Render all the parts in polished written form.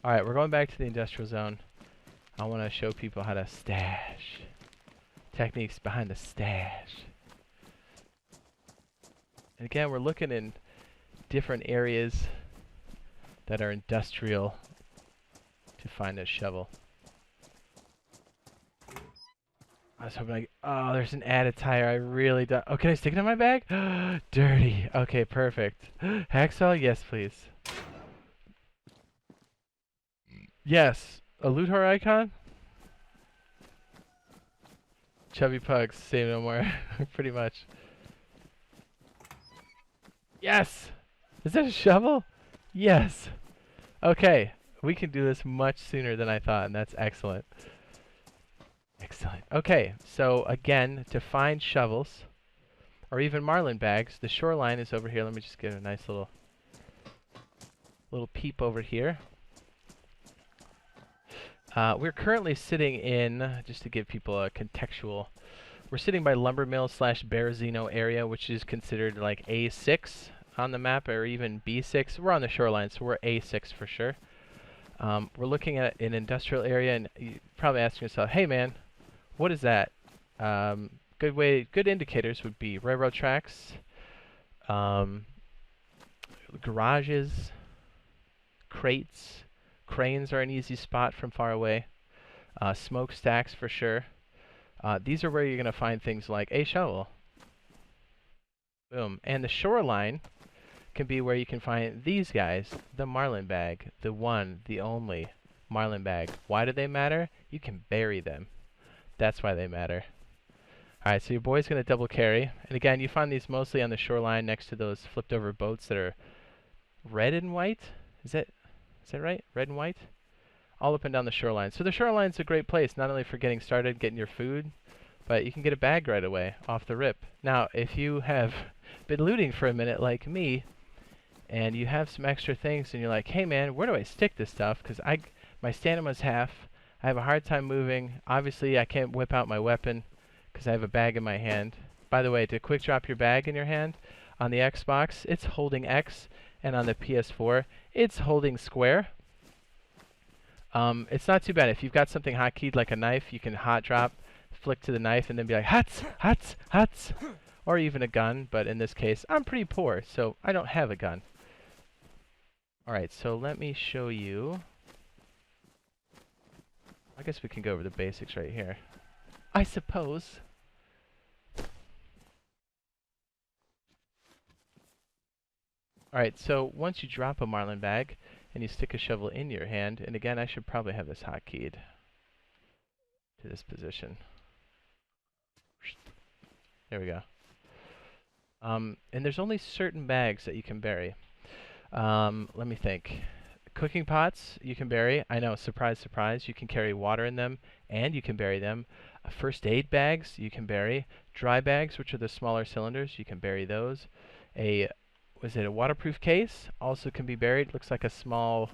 Alright, we're going back to the industrial zone. I want to show people how to stash. Techniques behind the stash. And again, we're looking in different areas that are industrial to find a shovel. I was hoping oh, there's an added tire. I really don't. Oh, can I stick it in my bag? Dirty. Okay, perfect. Hacksaw? Yes, please. Yes. A loot horror icon? Chubby pugs. Say no more. Pretty much. Yes! Is that a shovel? Yes. Okay. We can do this much sooner than I thought, and that's excellent. Excellent. Okay, so again, to find shovels, or even marlin bags, the shoreline is over here. Let me just get a nice little peep over here. We're currently sitting in, just to give people a contextual, we're sitting by Lumbermill / Berezino area, which is considered like A6 on the map, or even B6. We're on the shoreline, so we're A6 for sure. We're looking at an industrial area, and you're probably asking yourself, hey man, what is that? Good indicators would be railroad tracks, garages, crates, cranes are an easy spot from far away, smokestacks for sure. These are where you're going to find things like a shovel. Boom. And the shoreline can be where you can find these guys, the marlin bag, the one, the only marlin bag. Why do they matter? You can bury them. That's why they matter. Alright, so your boy's going to double carry. And again, you find these mostly on the shoreline next to those flipped over boats that are red and white. Is that right? Red and white? All up and down the shoreline. So the shoreline's a great place, not only for getting started, getting your food, but you can get a bag right away, off the rip. Now, if you have been looting for a minute like me, and you have some extra things, and you're like, hey man, where do I stick this stuff? Because my stamina's half. I have a hard time moving. Obviously, I can't whip out my weapon because I have a bag in my hand. By the way, to quick drop your bag in your hand, on the Xbox, it's holding X, and on the PS4, it's holding square. It's not too bad. If you've got something hotkeyed like a knife, you can hot drop, flick to the knife, and then be like, hats, hats, hats, or even a gun. But in this case, I'm pretty poor, so I don't have a gun. Alright, so let me show you. I guess we can go over the basics right here, I suppose. Alright, so once you drop a marlin bag and you stick a shovel in your hand, and again, I should probably have this hotkeyed to this position. There we go. And there's only certain bags that you can bury. Let me think. Cooking pots you can bury. I know, surprise, surprise. You can carry water in them, and you can bury them. First aid bags you can bury. Dry bags, which are the smaller cylinders, you can bury those. Was it a waterproof case? Also can be buried. Looks like a small,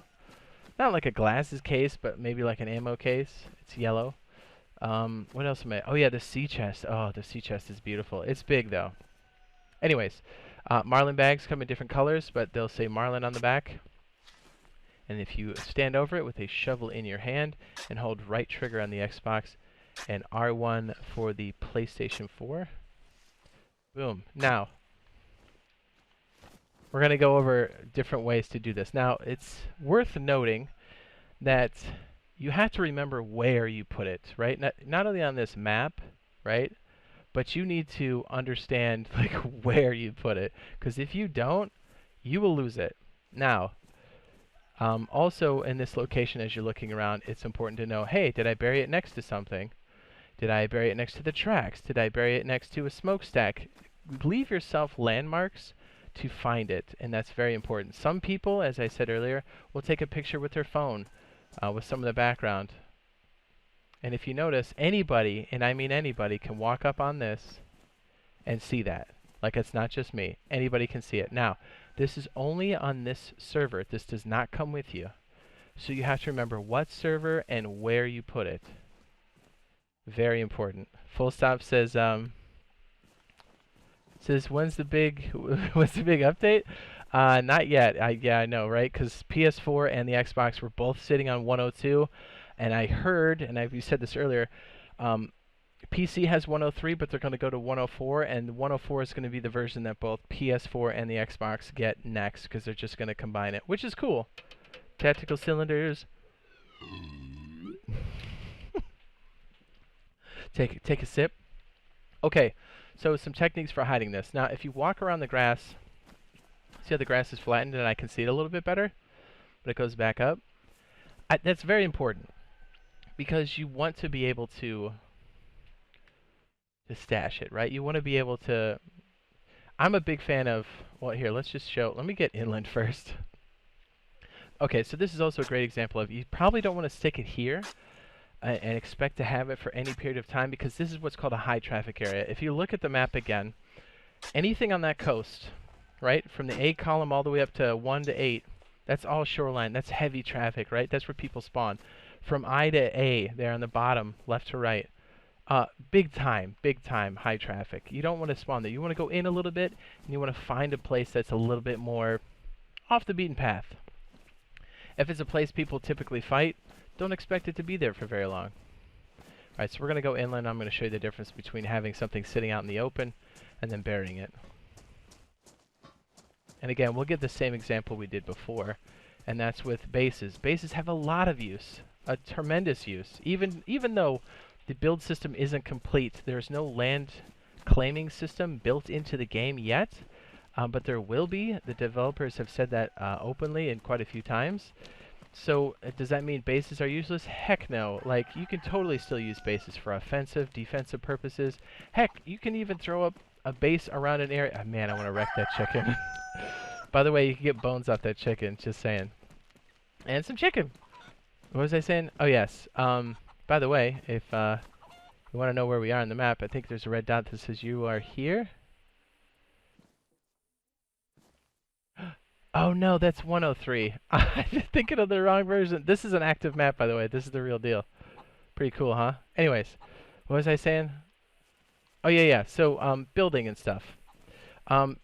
not like a glasses case, but maybe like an ammo case. It's yellow. What else am I? Oh yeah, the sea chest. Oh, the sea chest is beautiful. It's big though. Anyways, marlin bags come in different colors, but they'll say marlin on the back. And if you stand over it with a shovel in your hand and hold right trigger on the Xbox and R1 for the PlayStation 4, boom. Now, we're going to go over different ways to do this. Now, it's worth noting that you have to remember where you put it, right? Not only on this map, right? But you need to understand like where you put it, because if you don't, you will lose it. Now, also in this location, as you're looking around, it's important to know, hey, did I bury it next to something? Did I bury it next to the tracks? Did I bury it next to a smokestack? Leave yourself landmarks to find it, and that's very important. Some people, as I said earlier, will take a picture with their phone with some of the background. And if you notice, anybody, and I mean anybody, can walk up on this and see that. Like, it's not just me. Anybody can see it. Now, this is only on this server. This does not come with you. So you have to remember what server and where you put it. Very important. Full Stop says when's the big update? Not yet. Yeah, I know, right? Because PS4 and the Xbox were both sitting on 102, and I heard, and you said this earlier, um, PC has 103, but they're going to go to 104, and 104 is going to be the version that both PS4 and the Xbox get next, because they're just going to combine it, which is cool. Tactical cylinders. Take a sip. Okay, so some techniques for hiding this. Now, if you walk around the grass, see how the grass is flattened and I can see it a little bit better, but it goes back up. That's very important because you want to be able to stash it, right? You want to be able to. I'm a big fan of. Well, here, let's just show. Let me get inland first. Okay, so this is also a great example of you probably don't want to stick it here and expect to have it for any period of time because this is what's called a high traffic area. If you look at the map again, anything on that coast, right, from the A column all the way up to 1 to 8, that's all shoreline. That's heavy traffic, right? That's where people spawn. From I to A, there on the bottom, left to right, big time high traffic. You don't want to spawn there. You want to go in a little bit, and you want to find a place that's a little bit more off the beaten path. If it's a place people typically fight, don't expect it to be there for very long. Alright, so we're going to go inland. I'm going to show you the difference between having something sitting out in the open and then burying it. And again, we'll get the same example we did before, and that's with bases. Bases have a lot of use, a tremendous use. Even though the build system isn't complete, there's no land claiming system built into the game yet, but there will be. The developers have said that openly and quite a few times. So does that mean bases are useless? Heck no. Like, you can totally still use bases for offensive, defensive purposes. Heck, you can even throw up a base around an area. Oh, man, I want to wreck that chicken. By the way, you can get bones off that chicken, just saying. And some chicken. What was I saying? Oh, yes. By the way, if you want to know where we are on the map, I think there's a red dot that says you are here. Oh no, that's 103. I'm thinking of the wrong version. This is an active map, by the way. This is the real deal. Pretty cool, huh? Anyways, what was I saying? Oh yeah. So building and stuff.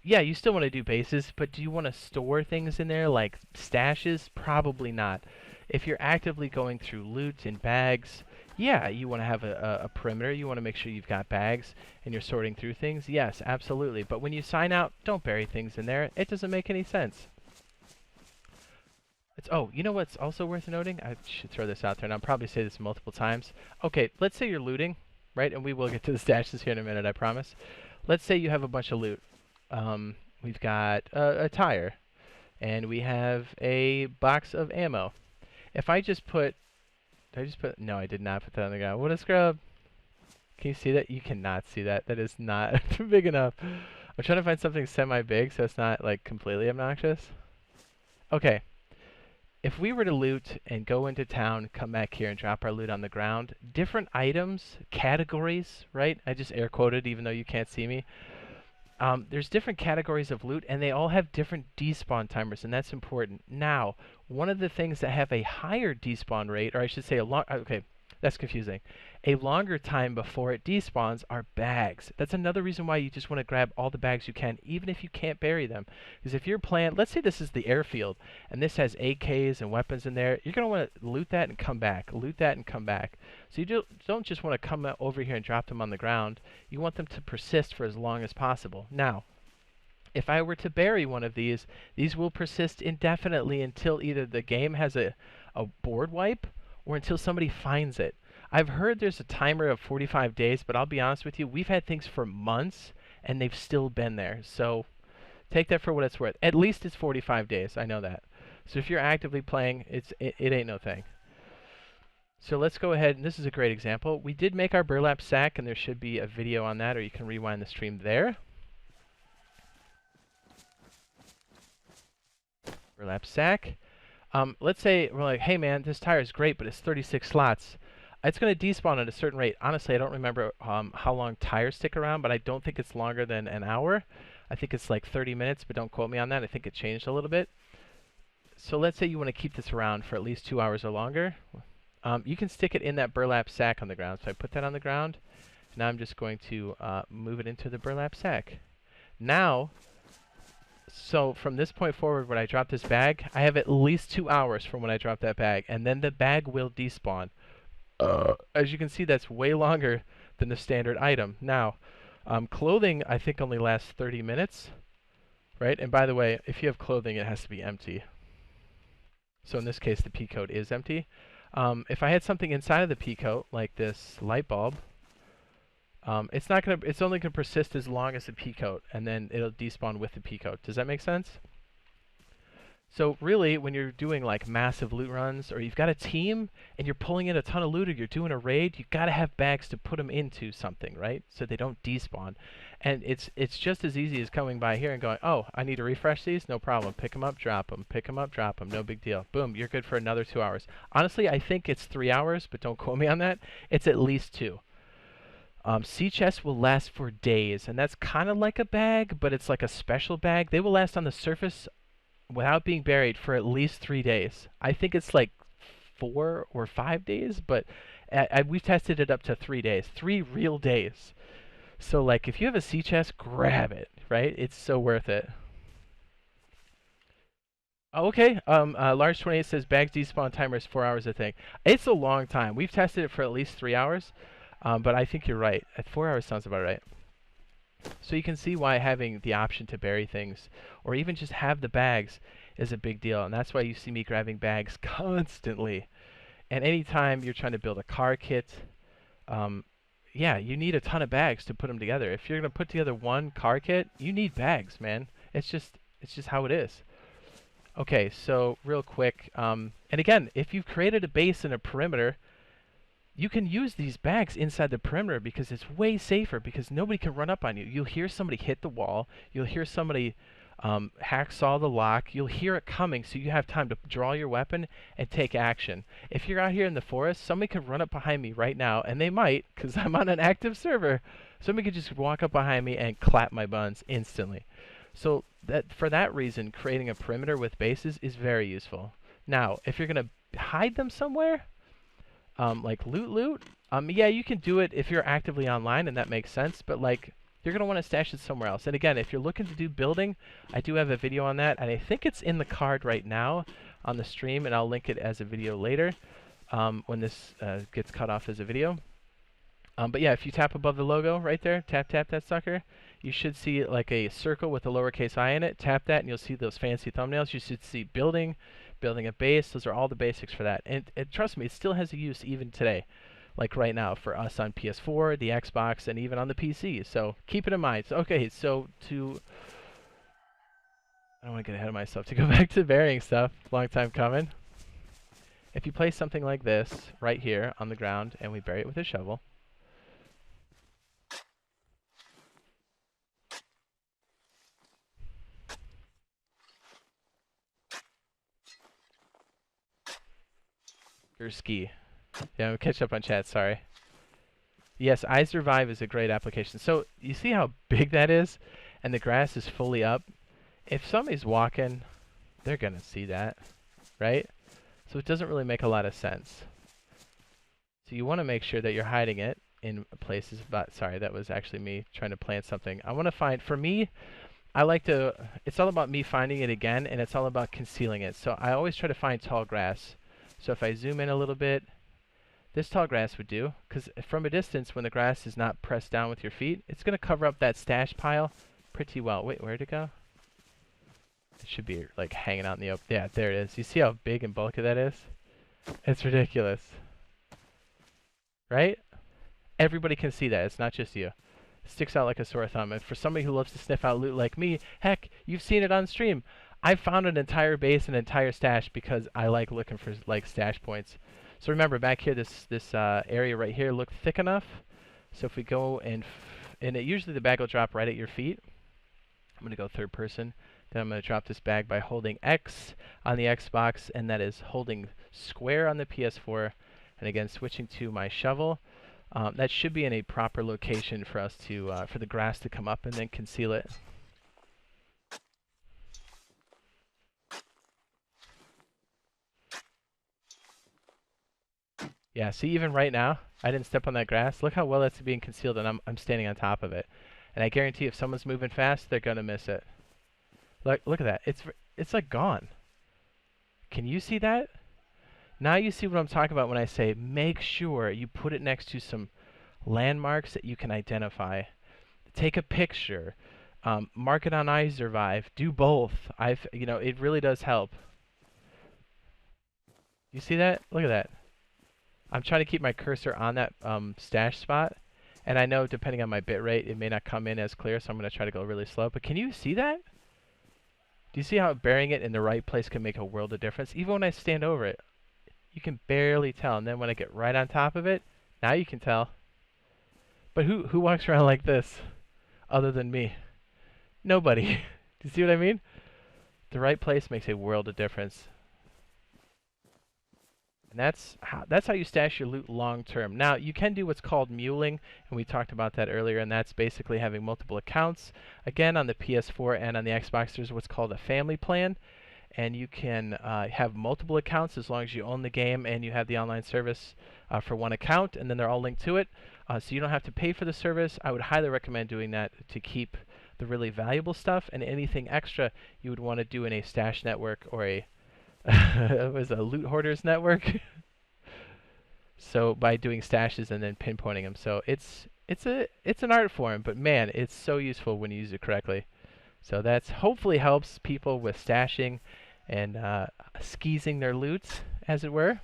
Yeah, you still want to do bases, but do you want to store things in there like stashes? Probably not. If you're actively going through loot in bags, yeah, you want to have a perimeter. You want to make sure you've got bags and you're sorting through things. Yes, absolutely. But when you sign out, don't bury things in there. It doesn't make any sense. Oh, you know what's also worth noting? I should throw this out there, and I'll probably say this multiple times. Okay, let's say you're looting, right? And we will get to the stashes here in a minute, I promise. Let's say you have a bunch of loot. We've got a tire, and we have a box of ammo. If I just put... Did I just put... No, I did not put that on the ground. What a scrub! Can you see that? You cannot see that. That is not big enough. I'm trying to find something semi-big so it's not, like, completely obnoxious. Okay. If we were to loot and go into town, come back here and drop our loot on the ground, different items, categories, right? I just air quoted even though you can't see me. There's different categories of loot and they all have different despawn timers, and that's important. Now, one of the things that have a higher despawn rate, or I should say okay, that's confusing. A longer time before it despawns are bags. That's another reason why you just want to grab all the bags you can, even if you can't bury them. Because if you're playing, let's say this is the airfield, and this has AKs and weapons in there, you're going to want to loot that and come back, loot that and come back. So you don't just want to come over here and drop them on the ground. You want them to persist for as long as possible. Now, if I were to bury one of these will persist indefinitely until either the game has a board wipe or until somebody finds it. I've heard there's a timer of 45 days, but I'll be honest with you, we've had things for months, and they've still been there. So take that for what it's worth. At least it's 45 days, I know that. So if you're actively playing, it ain't no thing. So let's go ahead, and this is a great example. We did make our burlap sack, and there should be a video on that, or you can rewind the stream there. Burlap sack. Let's say we're like, hey man, this tire is great, but it's 36 slots. It's going to despawn at a certain rate. Honestly, I don't remember how long tires stick around, but I don't think it's longer than an hour. I think it's like 30 minutes, but don't quote me on that. I think it changed a little bit. So let's say you want to keep this around for at least 2 hours or longer. You can stick it in that burlap sack on the ground. So I put that on the ground. Now I'm just going to move it into the burlap sack. Now, So from this point forward, when I drop this bag, I have at least 2 hours from when I drop that bag, and then the bag will despawn. As you can see, that's way longer than the standard item. Now, clothing I think only lasts 30 minutes, right? And by the way, if you have clothing, it has to be empty. So in this case, the P coat is empty. If I had something inside of the P coat, like this light bulb, it's only gonna persist as long as the P coat, and then it'll despawn with the P coat. Does that make sense? So really, when you're doing like massive loot runs, or you've got a team and you're pulling in a ton of loot, or you're doing a raid, you gotta have bags to put them into something, right? So they don't despawn. And it's just as easy as coming by here and going, oh, I need to refresh these, no problem. Pick them up, drop them. Pick them up, drop them. No big deal. Boom, you're good for another 2 hours. Honestly, I think it's 3 hours, but don't quote me on that. It's at least 2. Sea chests will last for days, and that's kind of like a bag, but it's like a special bag. They will last on the surface without being buried for at least 3 days. I think it's like 4 or 5 days, but we've tested it up to 3 days. 3 real days. So like if you have a sea chest, grab it, right? It's so worth it. Oh, okay. Large 28 says bags despawn timer is 4 hours, I think. It's a long time. We've tested it for at least 3 hours, but I think you're right. At 4 hours sounds about right. So you can see why having the option to bury things, or even just have the bags, is a big deal. And that's why you see me grabbing bags constantly. And anytime you're trying to build a car kit, yeah, you need a ton of bags to put them together. If you're going to put together one car kit, you need bags, man. It's just how it is. Okay, so real quick, and again, if you've created a base and a perimeter, you can use these bags inside the perimeter because it's way safer, because nobody can run up on you. You'll hear somebody hit the wall. You'll hear somebody hacksaw the lock. You'll hear it coming, so you have time to draw your weapon and take action. If you're out here in the forest, somebody could run up behind me right now, and they might, because I'm on an active server. Somebody could just walk up behind me and clap my buns instantly. So for that reason, creating a perimeter with bases is very useful. Now, if you're going to hide them somewhere, like loot, yeah, you can do it if you're actively online, and that makes sense, but like you're going to want to stash it somewhere else. And again, if you're looking to do building, I do have a video on that, and I think it's in the card right now on the stream, and I'll link it as a video later when this gets cut off as a video. But yeah, if you tap above the logo right there, tap that sucker, you should see like a circle with a lowercase I in it. Tap that and you'll see those fancy thumbnails. You should see building a base. Those are all the basics for that. And trust me, it still has a use even today, like right now for us on PS4, the Xbox, and even on the PC. So keep it in mind. So, okay, so I don't want to get ahead of myself. To go back to burying stuff, long time coming. If you place something like this right here on the ground and we bury it with a shovel, or ski. Yeah, I'm catch up on chat, sorry. Yes, I Survive is a great application. So you see how big that is? And the grass is fully up. If somebody's walking, they're gonna see that, right? So it doesn't really make a lot of sense. So you want to make sure that you're hiding it in places, but sorry, that was actually me trying to plant something. I want to find, for me, I like to, it's all about me finding it again, and it's all about concealing it. So I always try to find tall grass. So if I zoom in a little bit, this tall grass would do, because from a distance, when the grass is not pressed down with your feet, it's going to cover up that stash pile pretty well. Wait, where'd it go? It should be like hanging out in the open. Yeah, there it is. You see how big and bulky that is? It's ridiculous. Right? Everybody can see that. It's not just you. It sticks out like a sore thumb. And for somebody who loves to sniff out loot like me, heck, you've seen it on stream. I found an entire base, an entire stash, because I like looking for like stash points. So remember, back here, this area right here looked thick enough. So if we go and usually the bag will drop right at your feet. I'm gonna go third person. Then I'm gonna drop this bag by holding X on the Xbox, and that is holding square on the PS4. And again, switching to my shovel. That should be in a proper location for us to for the grass to come up and then conceal it. Yeah, see, even right now, I didn't step on that grass. Look how well that's being concealed, and I'm standing on top of it. And I guarantee if someone's moving fast, they're gonna miss it. Look at that. It's like gone. Can you see that? Now you see what I'm talking about when I say make sure you put it next to some landmarks that you can identify. Take a picture. Mark it on iSurvive. Do both. It really does help. You see that? Look at that. I'm trying to keep my cursor on that stash spot, and I know depending on my bit rate, it may not come in as clear, so I'm going to try to go really slow. But can you see that? Do you see how burying it in the right place can make a world of difference? Even when I stand over it, you can barely tell, and then when I get right on top of it, now you can tell. But who walks around like this, other than me? Nobody. Do you see what I mean? The right place makes a world of difference. And that's how you stash your loot long term. Now, you can do what's called muling, and we talked about that earlier, and that's basically having multiple accounts. Again, on the PS4 and on the Xbox, there's what's called a family plan, and you can have multiple accounts as long as you own the game and you have the online service for one account, and then they're all linked to it. So you don't have to pay for the service. I would highly recommend doing that to keep the really valuable stuff, and anything extra you would want to do in a stash network or a it was a loot hoarders network. So by doing stashes and then pinpointing them, so it's an art form, but man, it's so useful when you use it correctly. So that's hopefully helps people with stashing and skeezing their loot, as it were.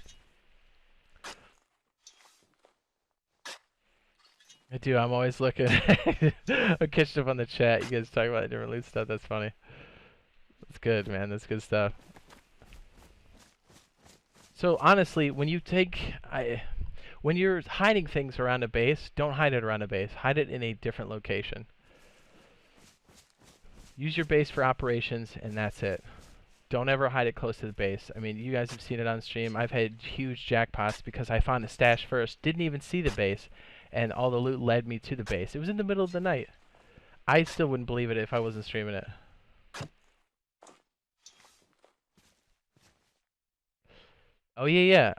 I do. I'm always looking. I'm catching up on the chat. You guys talk about different loot stuff. That's funny. That's good, man. That's good stuff. So honestly, when you're hiding things around a base, don't hide it around a base. Hide it in a different location. Use your base for operations, and that's it. Don't ever hide it close to the base. I mean, you guys have seen it on stream. I've had huge jackpots because I found a stash first, didn't even see the base, and all the loot led me to the base. It was in the middle of the night. I still wouldn't believe it if I wasn't streaming it. Oh yeah.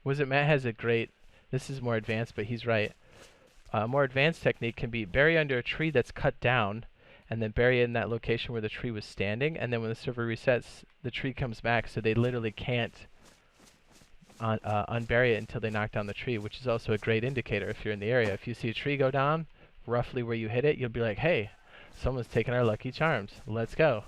Was it Matt has a great, this is more advanced, but he's right. A more advanced technique can be bury under a tree that's cut down, and then bury it in that location where the tree was standing, and then when the server resets, the tree comes back, so they literally can't unbury it until they knock down the tree, which is also a great indicator if you're in the area. If you see a tree go down, roughly where you hit it, you'll be like, hey, someone's taking our lucky charms. Let's go.